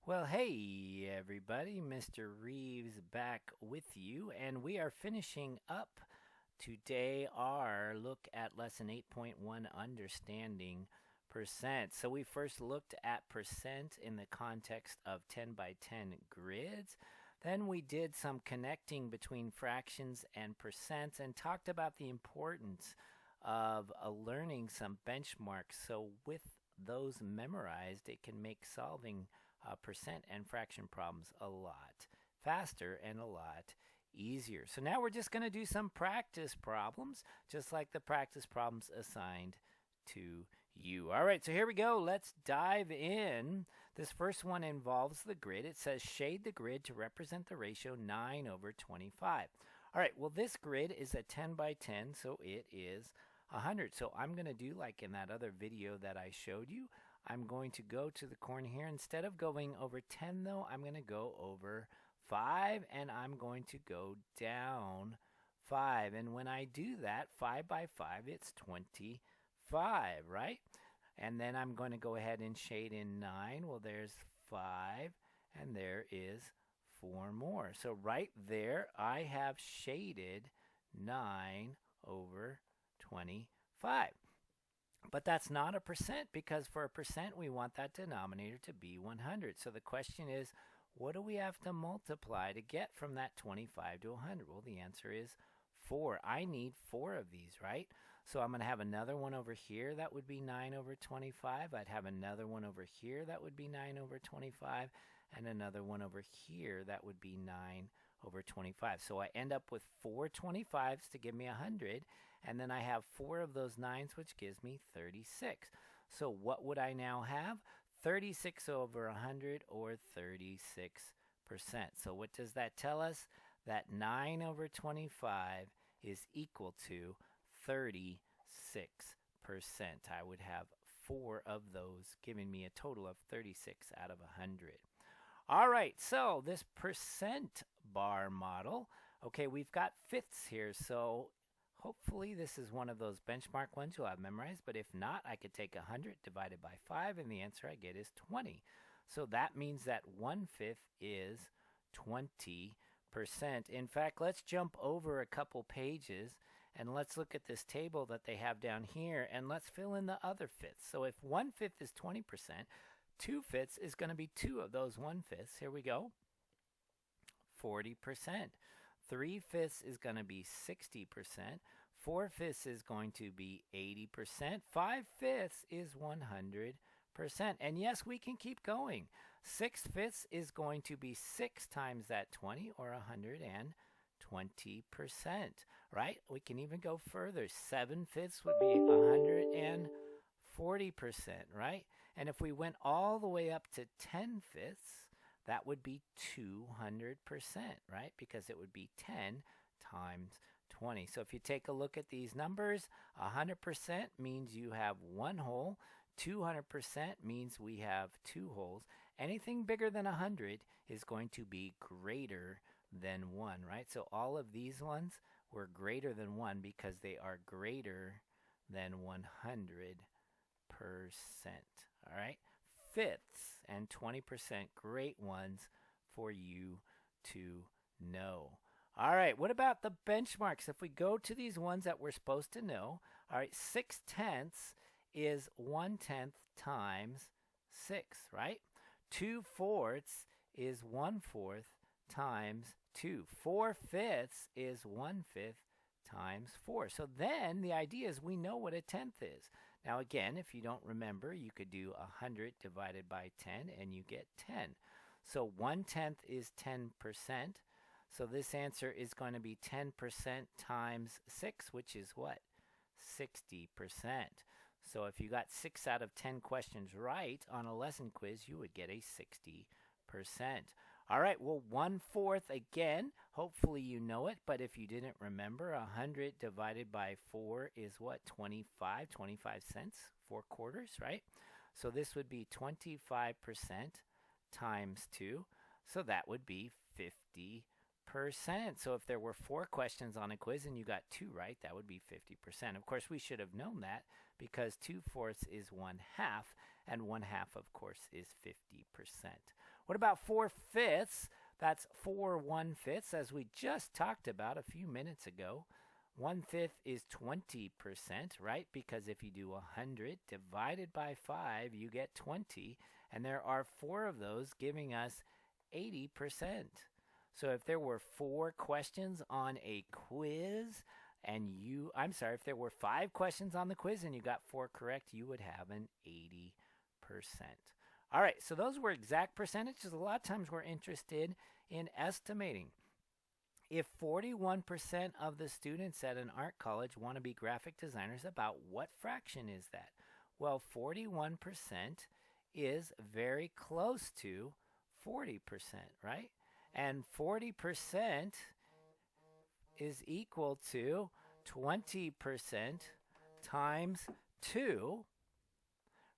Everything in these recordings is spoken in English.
Well, hey everybody, Mr. Reeves back with you, and we are finishing up today our look at lesson 8.1 understanding percent. So we first looked at percent in the context of 10 by 10 grids. Then we did some connecting between fractions and percents and talked about the importance of learning some benchmarks. So with those memorized, it can make solving percent and fraction problems a lot faster and a lot easier. So now we're just going to do some practice problems, just like the practice problems assigned to you. All right, so here we go. Let's dive in. This first one involves the grid. It says shade the grid to represent the ratio 9/25. All right, well, this grid is a 10 by 10, so it is 100. So I'm going to do like in that other video that I showed you. I'm going to go to the corner here. Instead of going over 10, though, I'm going to go over 5, and I'm going to go down 5. And when I do that, 5 by 5, it's 25, right? And then I'm going to go ahead and shade in 9. Well, there's 5, and there is 4 more. So right there, I have shaded 9/25. But that's not a percent, because for a percent we want that denominator to be 100. So the question is, what do we have to multiply to get from that 25 to 100? Well, the answer is 4. I need 4 of these, right? So I'm going to have another one over here that would be 9/25. I'd have another one over here that would be 9/25, and another one over here that would be 9/25. So I end up with 4 25s to give me 100, and then I have 4 of those 9s, which gives me 36. So what would I now have? 36 over 100, or 36%. So what does that tell us? That 9/25 is equal to 36%. I would have 4 of those, giving me a total of 36 out of 100. All right, so this percent bar model, okay, we've got fifths here, so hopefully this is one of those benchmark ones you'll have memorized, but if not, I could take 100 divided by 5, and the answer I get is 20. So that means that 1/5 is 20%. In fact, let's jump over a couple pages, and let's look at this table that they have down here, and let's fill in the other fifths. So if 1/5 is 20%, 2/5 is going to be 2 of those 1/5. Here we go. 40%. 3/5 is going to be 60%. 4/5 is going to be 80%. 5/5 is 100%. And yes, we can keep going. 6/5 is going to be 6 times that 20, or 120%, right? We can even go further. 7/5 would be 140%, right? And if we went all the way up to 10/5, that would be 200%, right? Because it would be 10 times 20. So if you take a look at these numbers, 100% means you have 1 whole. 200% means we have 2 wholes. Anything bigger than 100 is going to be greater than 1, right? So all of these ones were greater than 1 because they are greater than 100%. All right? Fifths and 20%, great ones for you to know. All right, what about the benchmarks? If we go to these ones that we're supposed to know, all right, 6/10 is 1/10 times 6, right? 2/4 is 1/4 times 2. 4/5 is 1/5 times 4. So then the idea is we know what a tenth is. Now again, if you don't remember, you could do 100 divided by 10 and you get 10. So 1/10 is 10%. So this answer is going to be 10% times 6, which is what? 60%. So if you got 6 out of 10 questions right on a lesson quiz, you would get a 60%. All right, well, 1/4 again, hopefully you know it, but if you didn't remember, 100 divided by 4 is what? 25 cents, 4 quarters, right? So this would be 25% times 2, so that would be 50%. So if there were 4 questions on a quiz and you got 2 right, that would be 50%. Of course, we should have known that because 2/4 is 1/2, and 1/2, of course, is 50%. What about 4/5? That's 4/1/5, as we just talked about a few minutes ago. 1/5 is 20%, right? Because if you do 100 divided by 5, you get 20. And there are 4 of those, giving us 80%. So if there were 4 questions on a quiz, if there were 5 questions on the quiz and you got 4 correct, you would have an 80%. All right, so those were exact percentages. A lot of times we're interested in estimating. If 41% of the students at an art college want to be graphic designers, about what fraction is that? Well, 41% is very close to 40%, right? And 40% is equal to 20% times 2,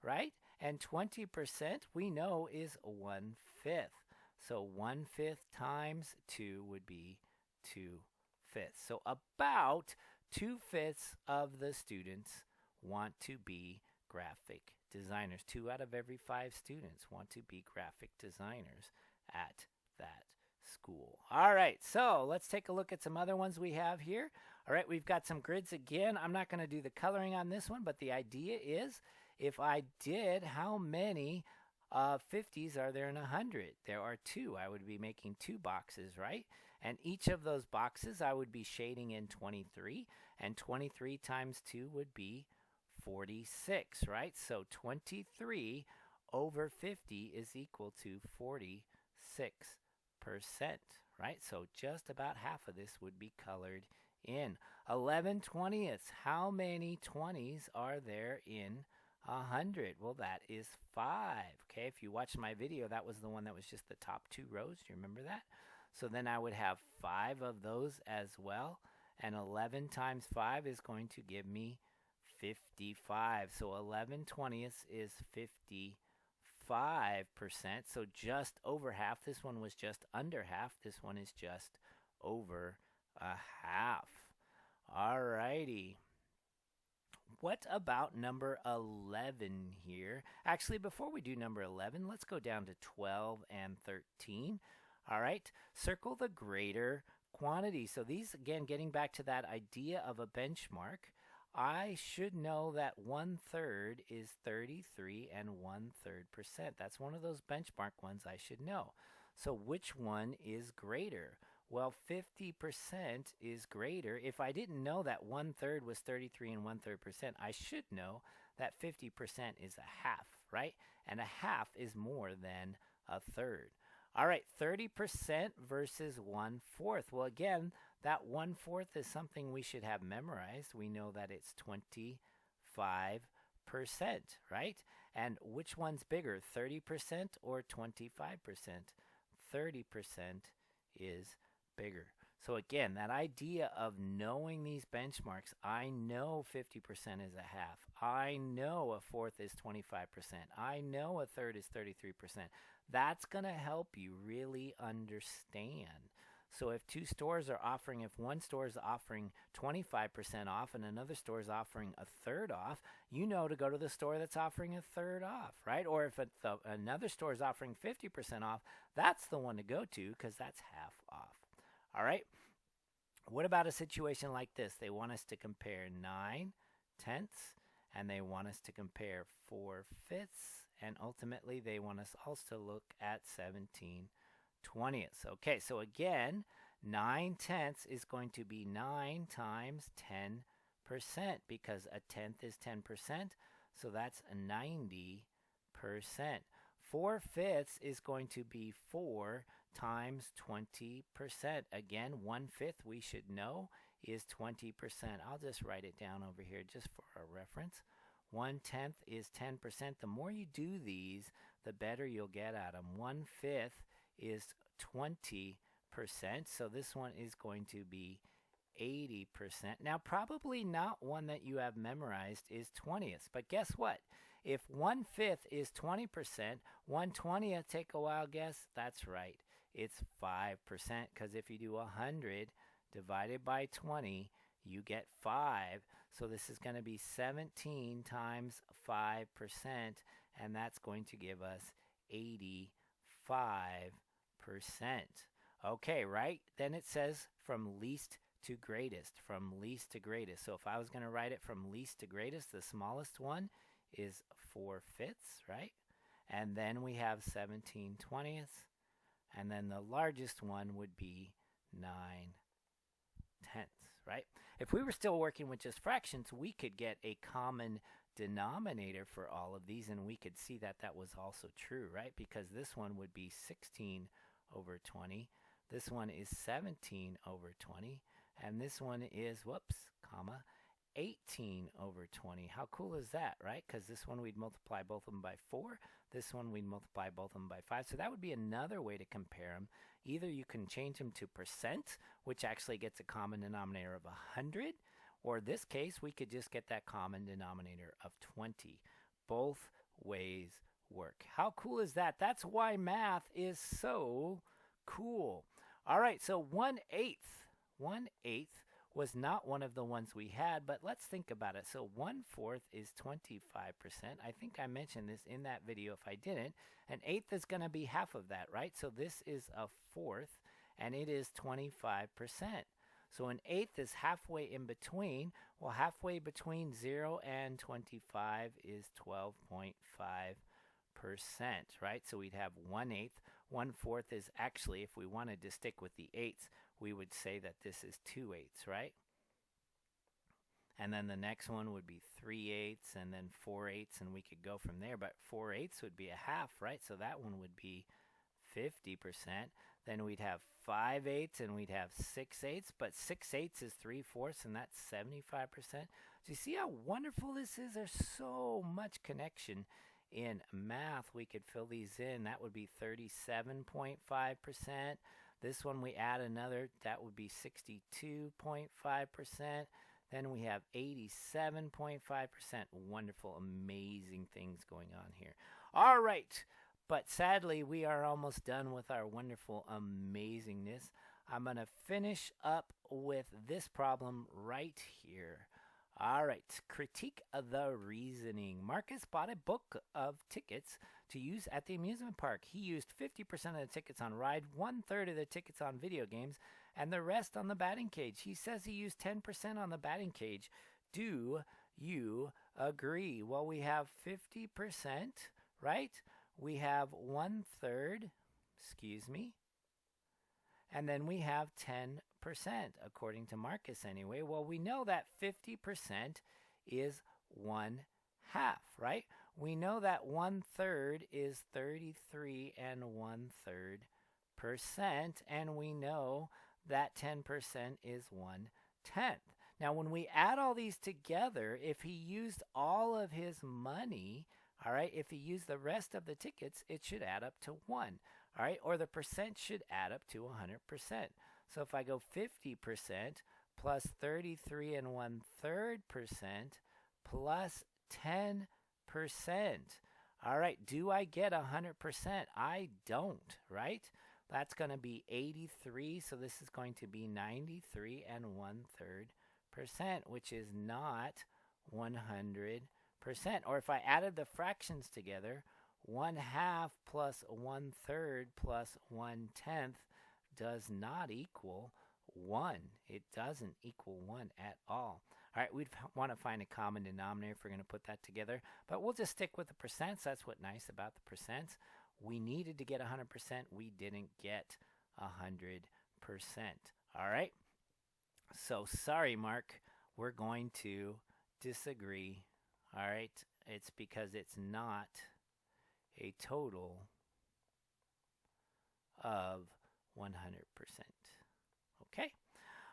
right? And 20% we know is 1/5. So 1/5 times 2 would be 2/5. So about 2/5 of the students want to be graphic designers. 2 out of every 5 students want to be graphic designers at that school. All right, so let's take a look at some other ones we have here. All right, we've got some grids again. I'm not going to do the coloring on this one, but the idea is, if I did, how many 50s are there in 100? There are 2. I would be making 2 boxes, right? And each of those boxes I would be shading in 23, and 23 times 2 would be 46, right? So 23 over 50 is equal to 46%, right? So just about half of this would be colored in. 11/20. How many 20s are there in 100? Well, that is 5. Okay, if you watched my video, that was the one that was just the top 2 rows. Do you remember that? So then I would have 5 of those as well. And 11 times 5 is going to give me 55. So 11/20 is 55%. So just over half. This one was just under half. This one is just over a half. All righty. What about number 11 here? Actually, before we do number 11, let's go down to 12 and 13. All right, circle the greater quantity. So these, again, getting back to that idea of a benchmark, I should know that 1/3 is 33 and 1/3%. That's one of those benchmark ones I should know. So which one is greater? Well, 50% is greater. If I didn't know that 1/3 was 33 and 1/3%, I should know that 50% is a half, right? And a half is more than a third. All right, 30% versus 1/4. Well, again, that 1/4 is something we should have memorized. We know that it's 25%, right? And which one's bigger, 30% or 25%? 30% is bigger. So again, that idea of knowing these benchmarks, I know 50% is a half. I know a fourth is 25%. I know a third is 33%. That's going to help you really understand. So if two stores are offering, if one store is offering 25% off and another store is offering a third off, you know to go to the store that's offering a third off, right? Or if another store is offering 50% off, that's the one to go to because that's half off. All right. What about a situation like this? They want us to compare 9/10 and they want us to compare 4/5, and ultimately they want us also to look at 17/20. Okay, so again, 9/10 is going to be 9 times 10% because a tenth is 10%, so that's 90%. 4/5 is going to be 4 times 20%. Again, 1/5 we should know is 20%. I'll just write it down over here just for a reference. 1/10 is 10%. The more you do these, the better you'll get at them. 1/5 is 20%. So this one is going to be 80%. Now, probably not one that you have memorized is 20ths, but guess what? If 1/5 is 20%, 1/20th, take a wild guess, that's right. It's 5%, because if you do 100 divided by 20, you get 5. So this is going to be 17 times 5%, and that's going to give us 85%. Okay, right? Then it says from least to greatest, from least to greatest. So if I was going to write it from least to greatest, the smallest one is 4/5, right? And then we have 17/20, and then the largest one would be 9/10, right? If we were still working with just fractions, we could get a common denominator for all of these, and we could see that that was also true, right? Because this one would be 16/20. This one is 17/20. And this one is, whoops, comma, 18/20. How cool is that, right? Because this one we'd multiply both of them by 4. This one we'd multiply both of them by 5. So that would be another way to compare them. Either you can change them to percent, which actually gets a common denominator of 100, or in this case, we could just get that common denominator of 20. Both ways work. How cool is that? That's why math is so cool. All right, so 1/8 was not one of the ones we had, but let's think about it. So 1/4 is 25%. I think I mentioned this in that video. If I didn't, an eighth is going to be half of that, right? So this is a fourth, and it is 25%. So an eighth is halfway in between. Well, halfway between 0 and 25 is 12.5%, right? So we'd have 1/8. 1/4 is actually, if we wanted to stick with the eighths, we would say that this is 2/8, right? And then the next one would be 3/8, and then 4/8, and we could go from there. But 4/8 would be a half, right? So that one would be 50%. Then we'd have 5/8, and we'd have 6/8. But 6/8 is 3/4, and that's 75%. Do you see how wonderful this is? There's so much connection in math. We could fill these in. That would be 37.5%. This one we add another, that would be 62.5%. Then we have 87.5%. Wonderful, amazing things going on here. All right, but sadly we are almost done with our wonderful amazingness. I'm going to finish up with this problem right here. All right, critique of the reasoning. Marcus bought a book of tickets to use at the amusement park. He used 50% of the tickets on ride, 1/3 of the tickets on video games, and the rest on the batting cage. He says he used 10% on the batting cage. Do you agree? Well, we have 50%, right? We have 1/3, and then we have 10%, according to Marcus anyway. Well, we know that 50% is 1/2, right? We know that 1/3 is 33 1/3%, and we know that 10% is 1/10. Now, when we add all these together, if he used all of his money, all right, if he used the rest of the tickets, it should add up to 1. All right, or the percent should add up to 100%. So if I go 50% plus 33 1/3% plus 10%. All right, do I get 100%? I don't, right? That's going to be 83, so this is going to be 93 1/3%, which is not 100%. Or if I added the fractions together, 1/2 plus 1/3 plus 1/10 does not equal 1. It doesn't equal 1 at all. All right, we'd want to find a common denominator if we're going to put that together, but we'll just stick with the percents. That's what's nice about the percents. We needed to get 100%. We didn't get 100%. All right, so sorry, Mark. We're going to disagree. All right, it's because it's not a total of 100%. Okay?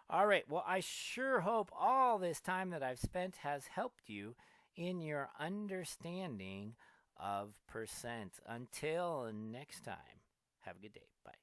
All right. Well, I sure hope all this time that I've spent has helped you in your understanding of percent. Until next time, have a good day. Bye.